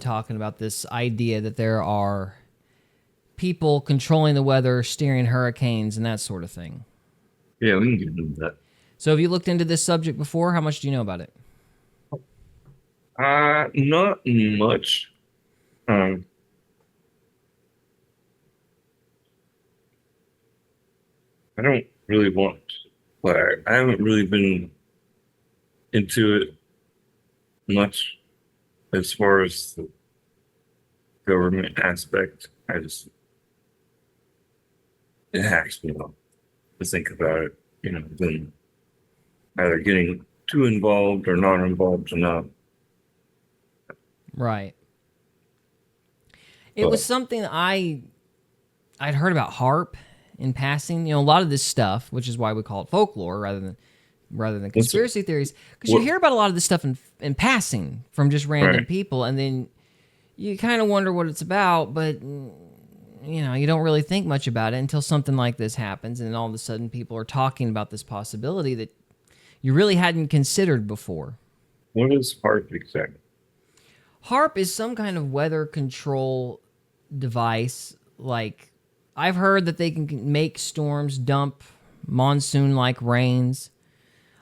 talking about this idea that there are people controlling the weather, steering hurricanes, and that sort of thing. Yeah, we can get into that. So have you looked into this subject before? How much do you know about it? Not much. Um, I don't really want, but I haven't really been into it much as far as the government aspect. It hacks me up to think about it, then either getting too involved or not involved enough. Right. It was But something I'd heard about HARP in passing. You know, a lot of this stuff, which is why we call it folklore rather than what's it? conspiracy theories, because you What? hear about a lot of this stuff in passing from just random Right. people, and then you kind of wonder what it's about, but you don't really think much about it until something like this happens, and then all of a sudden people are talking about this possibility that you really hadn't considered before. What is HARP exactly? HARP is some kind of weather control device. Like, I've heard that they can make storms dump monsoon-like rains.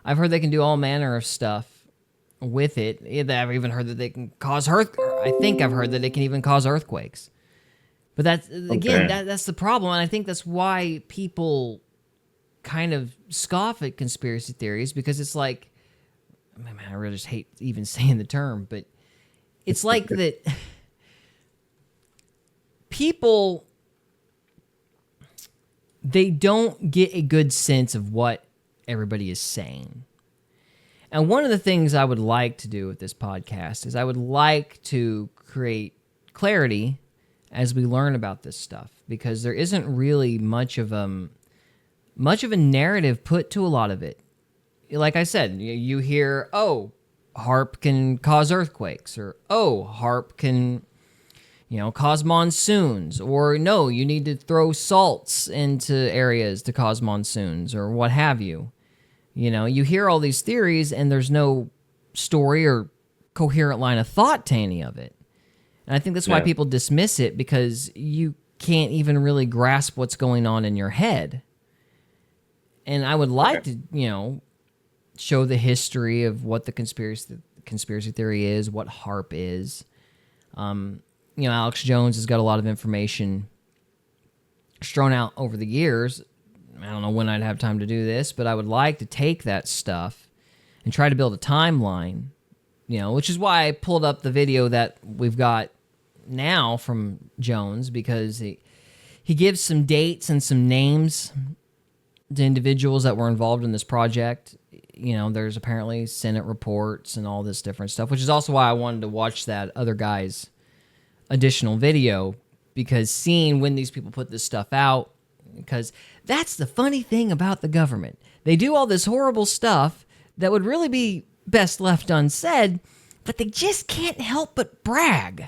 I've heard they can do all manner of stuff with it. I've even heard that they can cause I think I've heard that it can even cause earthquakes. But that's again, Okay. that's the problem, and I think that's why people kind of scoff at conspiracy theories, because it's like, man, I really just hate even saying the term, but it's like that people, they don't get a good sense of what everybody is saying. And one of the things I would like to do with this podcast is I would like to create clarity as we learn about this stuff, because there isn't really much of a narrative put to a lot of it. Like I said, you hear, oh, HARP can cause earthquakes, or oh, HARP can cause monsoons, or no, you need to throw salts into areas to cause monsoons, or what have you. You hear all these theories, and there's no story or coherent line of thought to any of it. And I think that's why Yeah. people dismiss it, because you can't even really grasp what's going on in your head. And I would like Okay. to, show the history of what the conspiracy theory is, what HARP is. Alex Jones has got a lot of information strewn out over the years. I don't know when I'd have time to do this, but I would like to take that stuff and try to build a timeline, which is why I pulled up the video that we've got now from Jones, because he gives some dates and some names to individuals that were involved in this project. There's apparently Senate reports and all this different stuff, which is also why I wanted to watch that other guy's additional video, because seeing when these people put this stuff out, because that's the funny thing about the government. They do all this horrible stuff that would really be best left unsaid, but they just can't help but brag.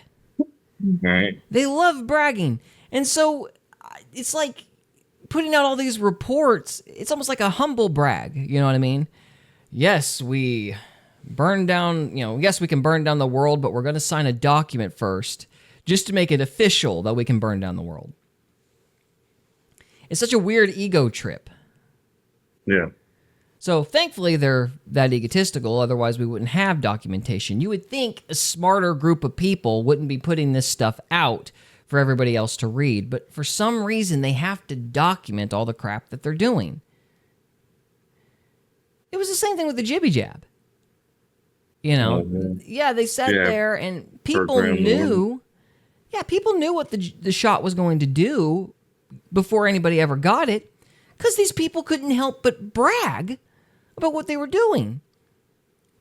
Right. They love bragging. And so it's like putting out all these reports. It's almost like a humble brag. You know what I mean? Yes, we burn down, yes, we can burn down the world, but we're going to sign a document first just to make it official that we can burn down the world. It's such a weird ego trip. Yeah. So thankfully they're that egotistical, otherwise we wouldn't have documentation. You would think a smarter group of people wouldn't be putting this stuff out for everybody else to read, but for some reason they have to document all the crap that they're doing. It was the same thing with the jibby jab. Yeah. Yeah, they sat Yeah. there and people Program knew, people knew what the shot was going to do before anybody ever got it, because these people couldn't help but brag about what they were doing.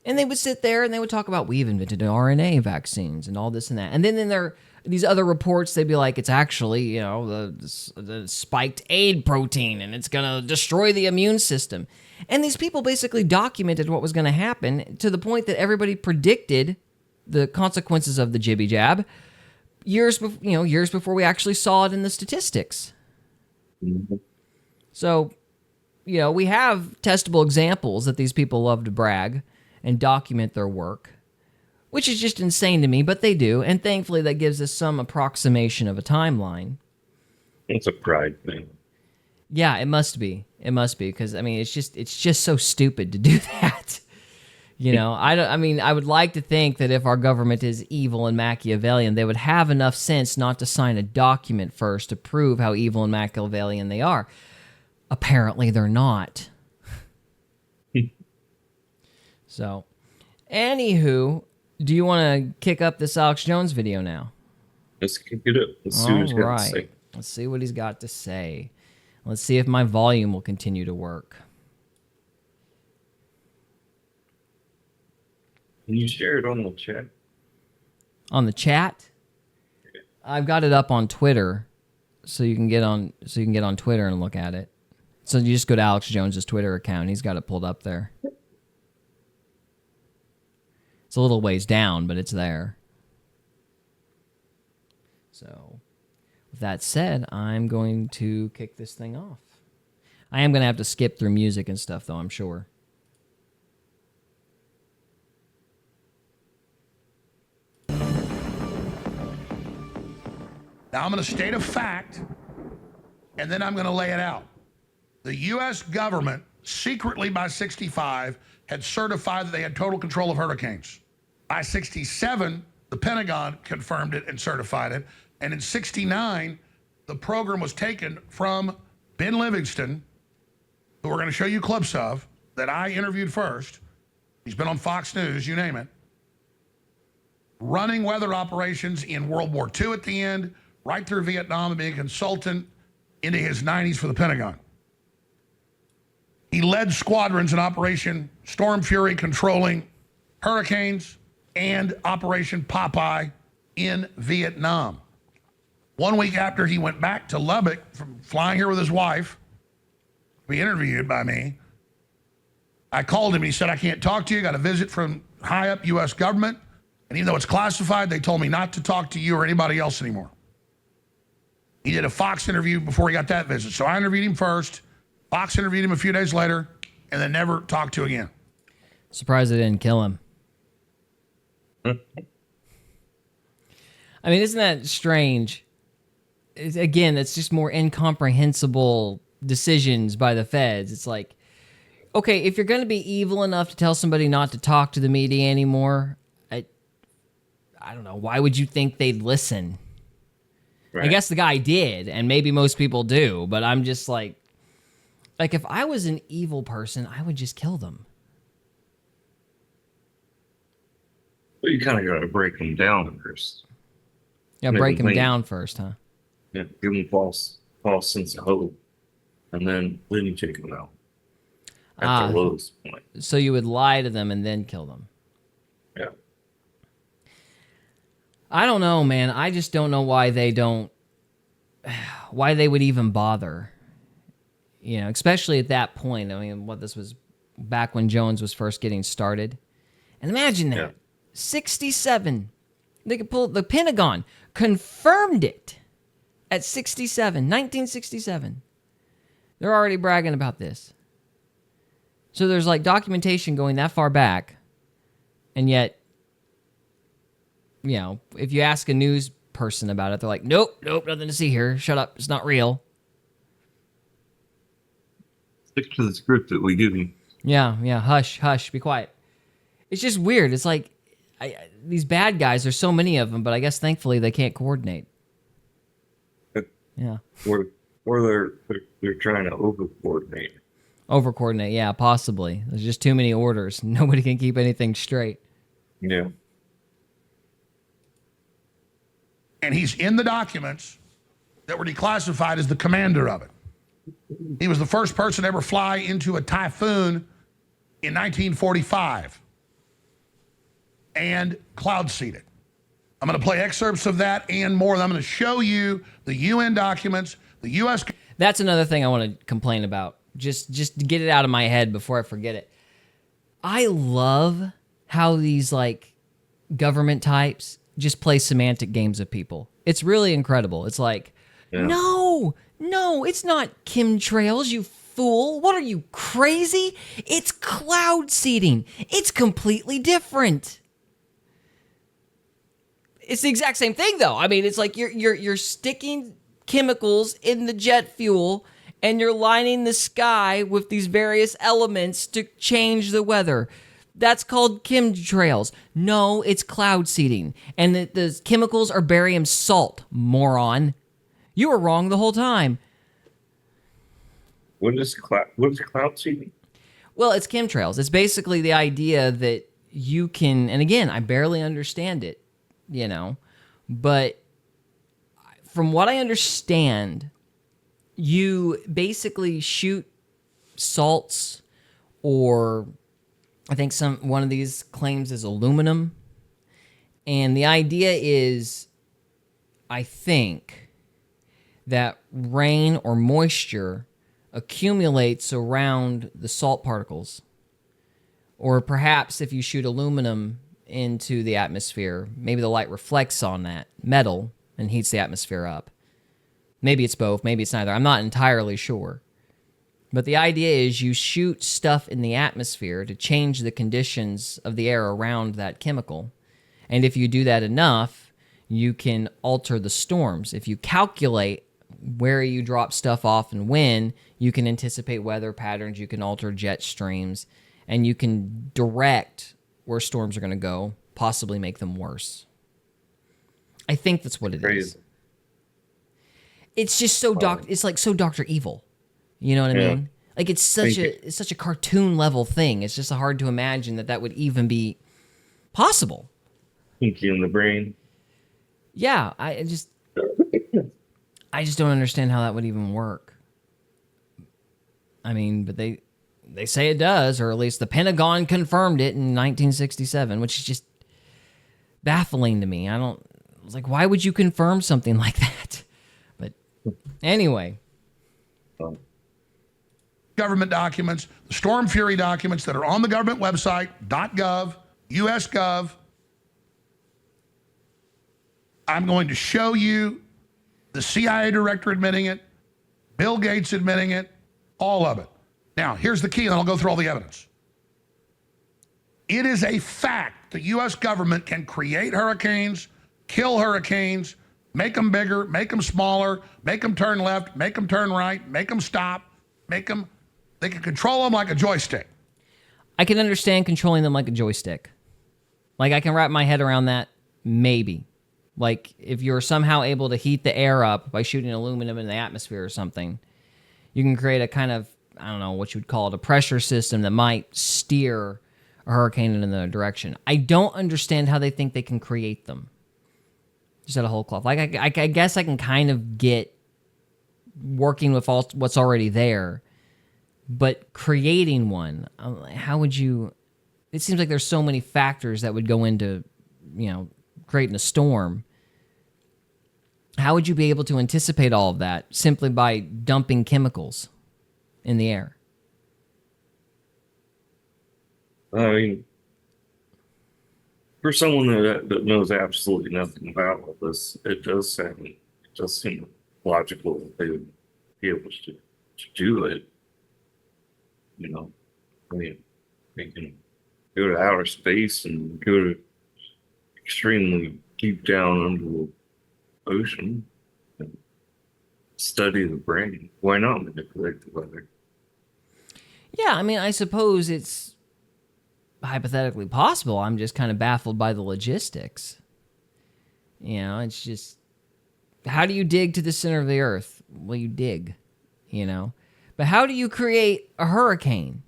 And they would sit there and they would talk about, we've invented RNA vaccines and all this and that. And then in these other reports, they'd be like, it's actually, the spiked aid protein, and it's going to destroy the immune system. And these people basically documented what was going to happen, to the point that everybody predicted the consequences of the jibby jab years before we actually saw it in the statistics. Mhm. So, we have testable examples that these people love to brag and document their work. which is just insane to me, but they do. And thankfully, that gives us some approximation of a timeline. It's a pride thing. Yeah, it must be. It must be, because I mean, it's just so stupid to do that. You know, I would like to think that if our government is evil and Machiavellian, they would have enough sense not to sign a document first to prove how evil and Machiavellian they are. Apparently, they're not. So, anywho, do you want to kick up this Alex Jones video now? Let's kick it up. Let's see what he's got to say. Let's see what he's got to say. Let's see if my volume will continue to work. Can you share it on the chat? On the chat? I've got it up on Twitter, so you can get on Twitter and look at it. So you just go to Alex Jones's Twitter account. He's got it pulled up there. It's a little ways down, but it's there. So, with that said, I'm going to kick this thing off. I am going to have to skip through music and stuff, though, I'm sure. Now I'm going to state a fact, and then I'm going to lay it out. The U.S. government, secretly by 65, had certified that they had total control of hurricanes. By 67, the Pentagon confirmed it and certified it. And in 69, the program was taken from Ben Livingston, who we're going to show you clips of, that I interviewed first. He's been on Fox News, you name it. Running weather operations in World War II at the end, right through Vietnam, and being a consultant into his 90s for the Pentagon. He led squadrons in Operation Storm Fury, controlling hurricanes, and Operation Popeye in Vietnam. 1 week after he went back to Lubbock from flying here with his wife, to be interviewed by me, I called him and he said, I can't talk to you, got a visit from high up U.S. government, and even though it's classified, they told me not to talk to you or anybody else anymore. He did a Fox interview before he got that visit. So I interviewed him first, Fox interviewed him a few days later, and then never talked to again. Surprised they didn't kill him. I mean, isn't that strange? Again, it's just more incomprehensible decisions by the feds. It's like, okay, if you're going to be evil enough to tell somebody not to talk to the media anymore, I don't know, why would you think they'd listen? Right. I guess the guy did, and maybe most people do, but I'm just like if I was an evil person, I would just kill them. Well, you kind of got to break them down first. Yeah, break them down first, huh? Yeah, give them false sense of hope, and then you take them out at the lowest point. So you would lie to them and then kill them. Yeah. I don't know, man. I just don't know why they would even bother. You know, especially at that point. I mean, this was back when Jones was first getting started. And imagine that. Yeah. 67. They could pull the Pentagon confirmed it at 1967. They're already bragging about this. So there's like documentation going that far back, and yet, you know, if you ask a news person about it, they're like, nope, nothing to see here. Shut up. It's not real. Stick to the script that we give you. Yeah. Hush. Be quiet. It's just weird. It's like these bad guys, there's so many of them, but I guess thankfully they can't coordinate. Yeah. Or they're trying to over-coordinate. Over-coordinate, yeah, possibly. There's just too many orders. Nobody can keep anything straight. Yeah. And he's in the documents that were declassified as the commander of it. He was the first person to ever fly into a typhoon in 1945 and cloud seeded. I'm going to play excerpts of that and more. I'm going to show you the UN documents, the U.S. That's another thing I want to complain about. Just to get it out of my head before I forget it. I love how these like government types just play semantic games of people. It's really incredible. It's like, no, it's not chemtrails, you fool. What are you, crazy? It's cloud seeding. It's completely different. It's the exact same thing, though. I mean, it's like you're sticking chemicals in the jet fuel, and you're lining the sky with these various elements to change the weather. That's called chemtrails. No, it's cloud seeding. And the chemicals are barium salt, moron. You were wrong the whole time. What is cloud seeding? Well, it's chemtrails. It's basically the idea that you can, and again, I barely understand it, but from what I understand, you basically shoot salts, or I think one of these claims is aluminum. And the idea is, I think, that rain or moisture accumulates around the salt particles. Or perhaps if you shoot aluminum into the atmosphere, maybe the light reflects on that metal and heats the atmosphere up. Maybe it's both, maybe it's neither. I'm not entirely sure. But the idea is you shoot stuff in the atmosphere to change the conditions of the air around that chemical. And if you do that enough, you can alter the storms. If you calculate where you drop stuff off and when, you can anticipate weather patterns, you can alter jet streams, and you can direct where storms are going to go, possibly make them worse. I think that's what it is. It's just so it's like so Dr. Evil. You know what I mean? Like it's such a cartoon level thing. It's just hard to imagine that would even be possible. Pinky in the brain. Yeah, I just don't understand how that would even work. I mean, but they say it does, or at least the Pentagon confirmed it in 1967, which is just baffling to me. I was like, why would you confirm something like that? But anyway. Government documents, the Storm Fury documents that are on the government website, .gov, US.gov. I'm going to show you the CIA director admitting it, Bill Gates admitting it, all of it. Now, here's the key, and I'll go through all the evidence. It is a fact the U.S. government can create hurricanes, kill hurricanes, make them bigger, make them smaller, make them turn left, make them turn right, make them stop, they can control them like a joystick. I can understand controlling them like a joystick. Like, I can wrap my head around that, maybe. Like, if you're somehow able to heat the air up by shooting aluminum in the atmosphere or something, you can create a kind of, I don't know what you would call it, a pressure system that might steer a hurricane in another direction. I don't understand how they think they can create them. Just out of whole cloth. Like, I guess I can kind of get working with what's already there, but creating one, how would you? It seems like there's so many factors that would go into, creating a storm. How would you be able to anticipate all of that simply by dumping chemicals in the air? I mean, for someone that knows absolutely nothing about all this, it does seem logical that they would be able to do it. I mean, they can go to outer space and go to extremely deep down under the ocean and study the brain. Why not manipulate the weather? Yeah, I mean, I suppose it's hypothetically possible. I'm just kind of baffled by the logistics. It's just, how do you dig to the center of the earth? Well, you dig, But how do you create a hurricane?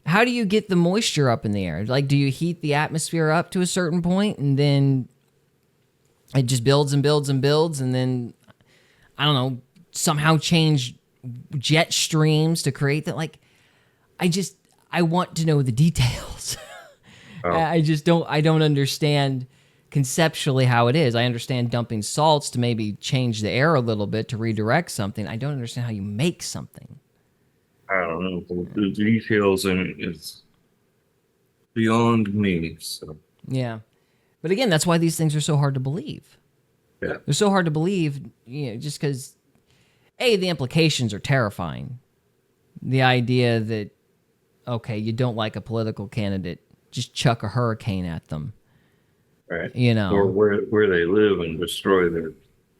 How do you get the moisture up in the air? Like, do you heat the atmosphere up to a certain point and then it just builds and builds and builds, and then, I don't know, somehow change jet streams to create that? Like, I want to know the details. Oh. I don't understand conceptually how it is. I understand dumping salts to maybe change the air a little bit to redirect something. I don't understand how you make something. I don't know. The details in it is beyond me. So. Yeah. But again, that's why these things are so hard to believe. Yeah. They're so hard to believe, just because, the implications are terrifying. The idea that, okay, you don't like a political candidate, just chuck a hurricane at them. Right. You know. Or where they live and destroy their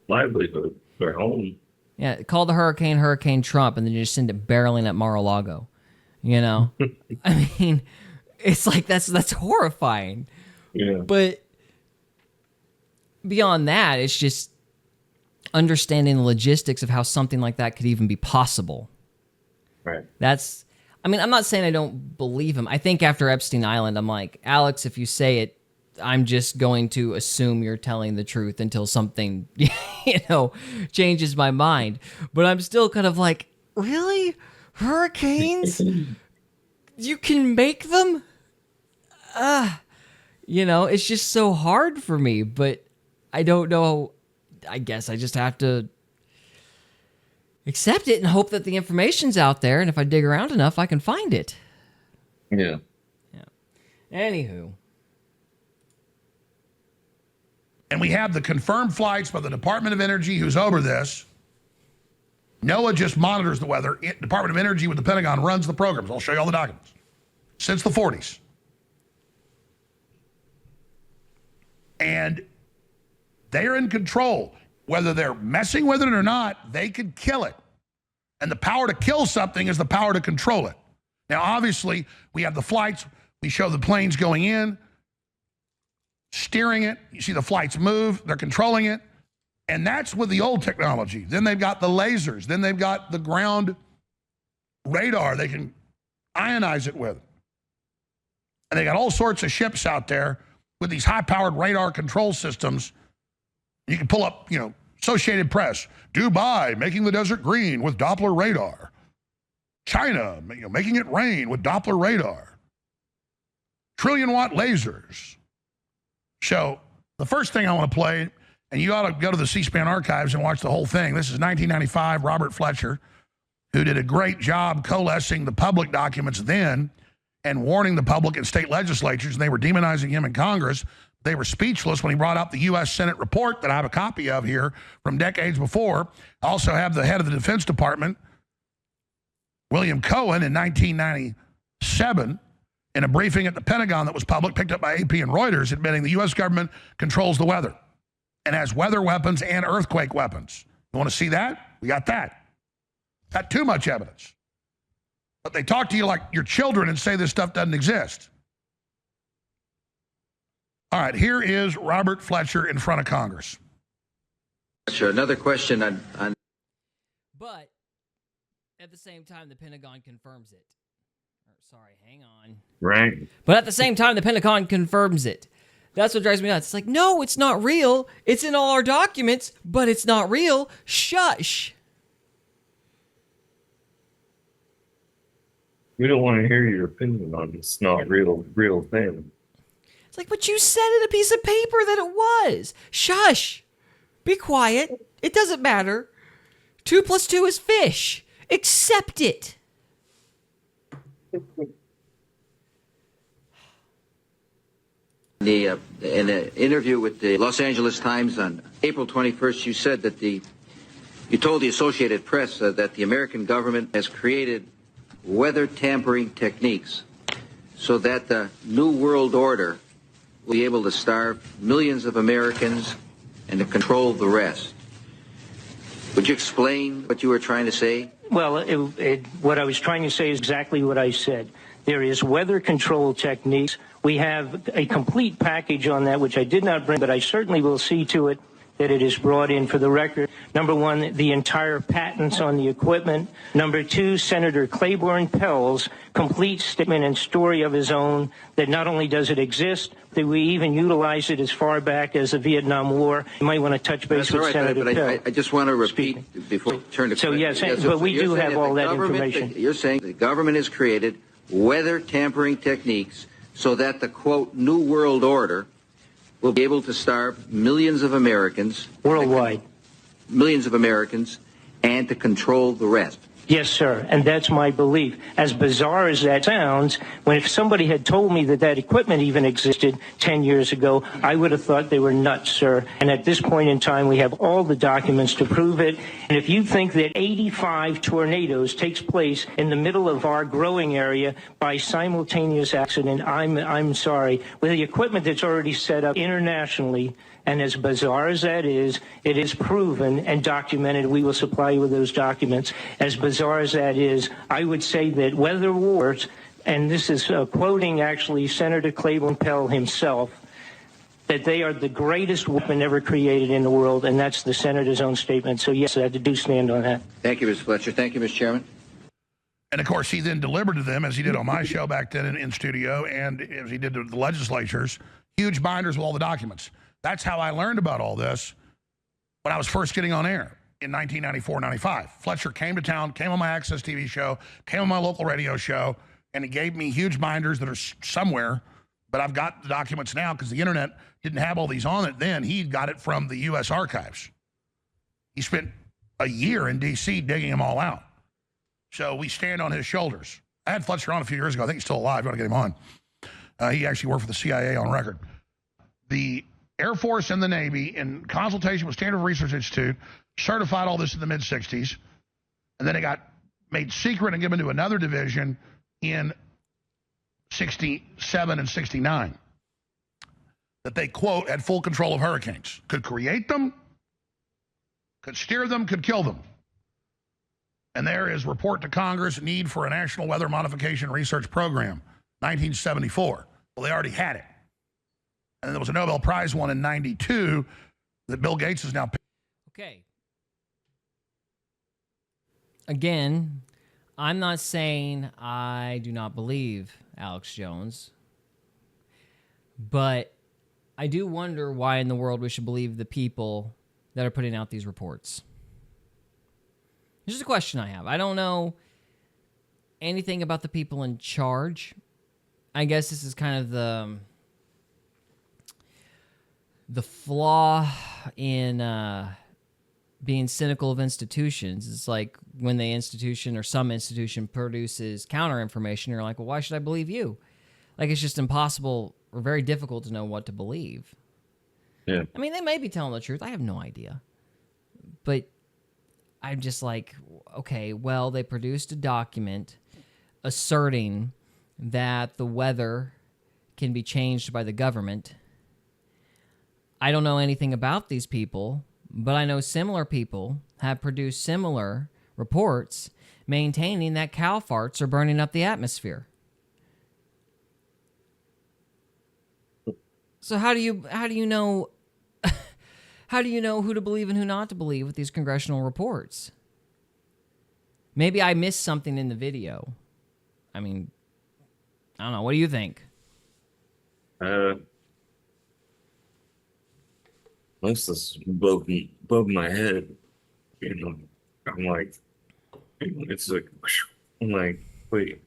livelihood, their home. Yeah, call the Hurricane Trump, and then you just send it barreling at Mar-a-Lago. You know, I mean, it's like that's horrifying. Yeah. But beyond that, it's just understanding the logistics of how something like that could even be possible. Right. I mean, I'm not saying I don't believe him. I think after Epstein Island, I'm like, Alex, if you say it, I'm just going to assume you're telling the truth until something, changes my mind. But I'm still kind of like, really? Hurricanes? You can make them? It's just so hard for me, but I don't know. I guess I just have to accept it and hope that the information's out there, and if I dig around enough, I can find it. Yeah. Anywho. And we have the confirmed flights by the Department of Energy, who's over this. NOAA just monitors the weather. Department of Energy with the Pentagon runs the programs. I'll show you all the documents. Since the 40s. And they're in control. Whether they're messing with it or not, they could kill it. And the power to kill something is the power to control it. Now, obviously, we have the flights. We show the planes going in, steering it. You see the flights move. They're controlling it. And that's with the old technology. Then they've got the lasers. Then they've got the ground radar they can ionize it with. And they got all sorts of ships out there with these high-powered radar control systems. You can pull up, Associated Press, Dubai making the desert green with Doppler radar. China, making it rain with Doppler radar. Trillion-watt lasers. So the first thing I want to play, and you ought to go to the C-SPAN archives and watch the whole thing. This is 1995, Robert Fletcher, who did a great job coalescing the public documents then and warning the public and state legislatures, and they were demonizing him in Congress. They were speechless when he brought out the U.S. Senate report that I have a copy of here from decades before. I also have the head of the Defense Department, William Cohen, in 1997, in a briefing at the Pentagon that was public, picked up by AP and Reuters, admitting the U.S. government controls the weather and has weather weapons and earthquake weapons. You want to see that? We got that. Got too much evidence. But they talk to you like your children and say this stuff doesn't exist. All right, here is Robert Fletcher in front of Congress. Sure. Another question on... But at the same time, the Pentagon confirms it. Sorry, hang on. Right. But at the same time, the Pentagon confirms it. That's what drives me nuts. It's like, no, it's not real. It's in all our documents, but it's not real. Shush. We don't want to hear your opinion on this not real thing. It's like, but you said in a piece of paper that it was. Shush. Be quiet. It doesn't matter. 2 + 2 is fish. Accept it. In an interview with the Los Angeles Times on April 21st, you said that you told the Associated Press that the American government has created weather tampering techniques so that the New World Order will be able to starve millions of Americans and to control the rest. Would you explain what you were trying to say? Well, what I was trying to say is exactly what I said. There is weather control techniques. We have a complete package on that, which I did not bring, but I certainly will see to it that it is brought in for the record. Number one, the entire patents on the equipment. Number two, Senator Claiborne Pell's complete statement and story of his own that not only does it exist, that we even utilize it as far back as the Vietnam War. You might want to touch base with Senator Pell. I just want to repeat before we turn to so questions. yes, but we do have all that information. You're saying the government has created weather tampering techniques so that the, quote, New World Order will be able to starve millions of Americans. Worldwide. Millions of Americans, and to control the rest. Yes, sir, and that's my belief. As bizarre as that sounds, when if somebody had told me that that equipment even existed 10 years ago, I would have thought they were nuts, sir. And at this point in time, we have all the documents to prove it. And if you think that 85 tornadoes takes place in the middle of our growing area by simultaneous accident, I'm sorry. With the equipment that's already set up internationally, and as bizarre as that is, it is proven and documented. We will supply you with those documents. As bizarre as that is, I would say that weather wars, and this is quoting actually Senator Claiborne Pell himself, that they are the greatest weapon ever created in the world, and that's the senator's own statement. So yes, I do stand on that. Thank you, Mr. Fletcher. Thank you, Mr. Chairman. And of course, he then delivered to them, as he did on my show back then in studio, and as he did to the legislatures, huge binders with all the documents. That's how I learned about all this when I was first getting on air in 1994, 95. Fletcher came to town, came on my Access TV show, came on my local radio show, and he gave me huge binders that are somewhere, but I've got the documents now because the internet didn't have all these on it then. He got it from the U.S. Archives. He spent a year in D.C. digging them all out. So we stand on his shoulders. I had Fletcher on a few years ago. I think he's still alive. You want to get him on. He actually worked for the CIA on record. The Air Force and the Navy, in consultation with Standard Research Institute, certified all this in the mid-'60s, and then it got made secret and given to another division in 67 and 69, that they, quote, had full control of hurricanes, could create them, could steer them, could kill them. And there is report to Congress, need for a National Weather Modification Research Program, 1974. Well, they already had it. And there was a Nobel Prize won in 92 that Bill Gates is now. Okay. Again, I'm not saying I do not believe Alex Jones, but I do wonder why in the world we should believe the people that are putting out these reports. It's just a question I have. I don't know anything about the people in charge. I guess this is kind of the flaw in being cynical of institutions. It's like when the institution or some institution produces counter information, you're like, well, why should I believe you? Like, it's just impossible or very difficult to know what to believe. Yeah. I mean, they may be telling the truth. I have no idea. But I'm just like, okay, well, they produced a document asserting that the weather can be changed by the government. I don't know anything about these people, but I know similar people have produced similar reports maintaining that cow farts are burning up the atmosphere. So how do you know how do you know who to believe and who not to believe with these congressional reports? Maybe I missed something in the video. I mean, I don't know. What do you think? Most is above my head. You know, I'm like, it's like, I'm like, wait,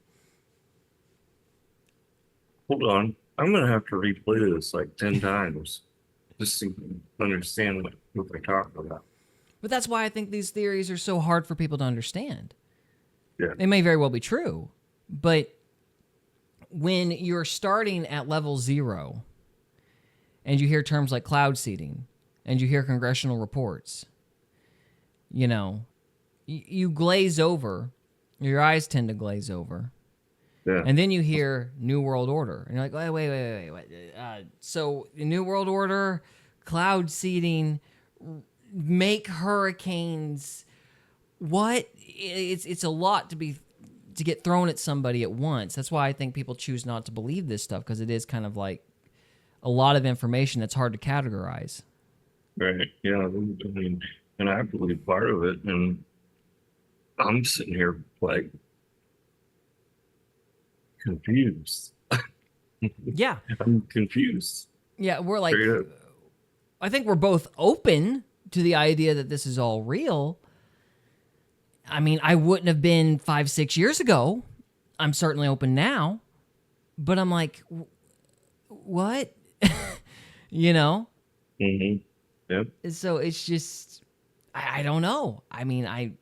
hold on. I'm gonna have to replay this like 10 times just to understand what they're talking about. But that's why I think these theories are so hard for people to understand. Yeah. They may very well be true, but when you're starting at level 0 and you hear terms like cloud seeding and you hear congressional reports, you know, you glaze over, your eyes tend to glaze over. Yeah. And then you hear New World Order, and you're like, wait. So the New World Order, cloud seeding, make hurricanes. What? It's a lot to get thrown at somebody at once. That's why I think people choose not to believe this stuff, because it is kind of like a lot of information that's hard to categorize. Right. Yeah. I mean, and I believe part of it, and I'm sitting here like confused. Yeah. I'm confused. Yeah, we're like, Straight up. I think we're both open to the idea that this is all real. I mean, I wouldn't have been 5-6 years ago. I'm certainly open now. But I'm like, what? You know? Mm-hmm. Yep. So it's just, I don't know. I mean,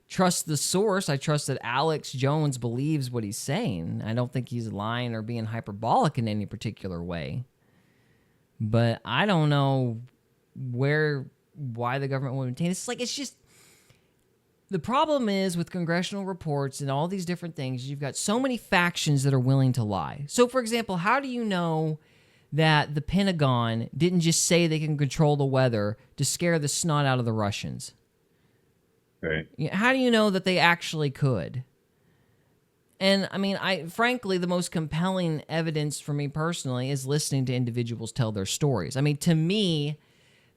trust the source. I trust that Alex Jones believes what he's saying. I don't think he's lying or being hyperbolic in any particular way. But I don't know why the government would maintain. It's just, the problem is with congressional reports and all these different things, you've got so many factions that are willing to lie. So, for example, how do you know that the Pentagon didn't just say they can control the weather to scare the snot out of the Russians? Right. How do you know that they actually could? And I mean, frankly, the most compelling evidence for me personally is listening to individuals tell their stories. I mean, to me,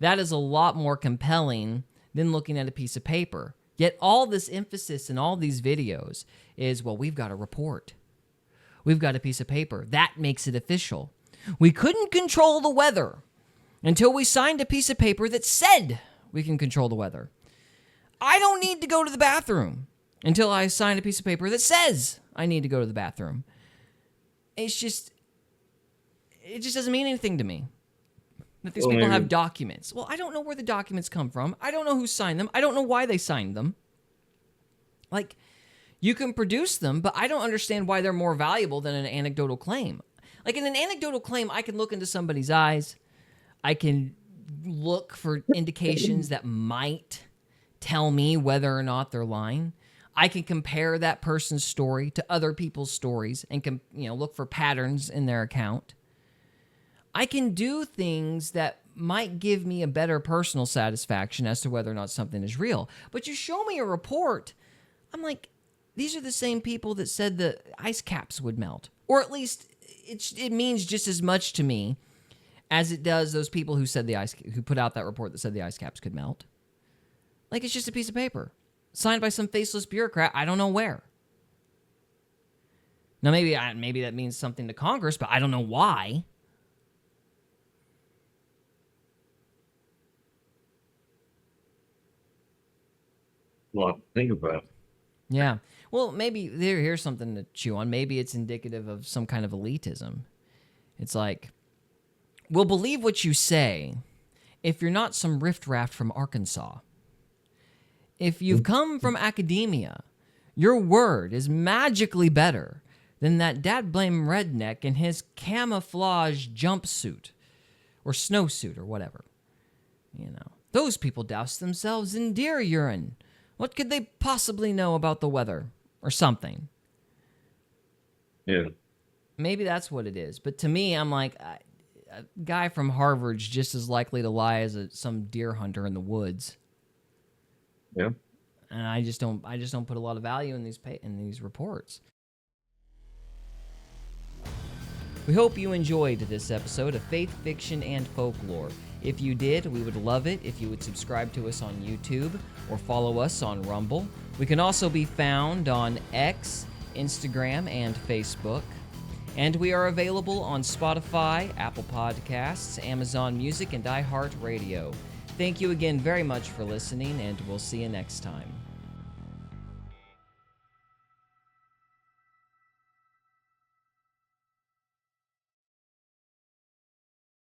that is a lot more compelling than looking at a piece of paper. Yet all this emphasis in all these videos is, well, we've got a report. We've got a piece of paper. That makes it official. We couldn't control the weather until we signed a piece of paper that said we can control the weather. I don't need to go to the bathroom until I sign a piece of paper that says I need to go to the bathroom. It just doesn't mean anything to me that these people have documents. Well, I don't know where the documents come from. I don't know who signed them. I don't know why they signed them. Like, you can produce them, but I don't understand why they're more valuable than an anecdotal claim. Like, in an anecdotal claim, I can look into somebody's eyes. I can look for indications that might tell me whether or not they're lying. I can compare that person's story to other people's stories and look for patterns in their account. I can do things that might give me a better personal satisfaction as to whether or not something is real. But you show me a report, I'm like, these are the same people that said the ice caps would melt. Or at least it means just as much to me as it does those people who put out that report that said the ice caps could melt. Like, it's just a piece of paper signed by some faceless bureaucrat. I don't know where. Now, maybe that means something to Congress, but I don't know why. A lot to think about. Yeah. Well, maybe here's something to chew on. Maybe it's indicative of some kind of elitism. It's like, we'll believe what you say if you're not some riffraff from Arkansas. If you've come from academia, your word is magically better than that dadblame redneck in his camouflage jumpsuit or snowsuit or whatever. Those people douse themselves in deer urine. What could they possibly know about the weather or something? Yeah. Maybe that's what it is. But to me, I'm like, a guy from Harvard's just as likely to lie as some deer hunter in the woods. Yeah. And I just don't put a lot of value in these reports. We hope you enjoyed this episode of Faith, Fiction, and Folklore. If you did, we would love it if you would subscribe to us on YouTube or follow us on Rumble. We can also be found on X, Instagram, and Facebook. And we are available on Spotify, Apple Podcasts, Amazon Music, and iHeartRadio. Thank you again very much for listening, and we'll see you next time.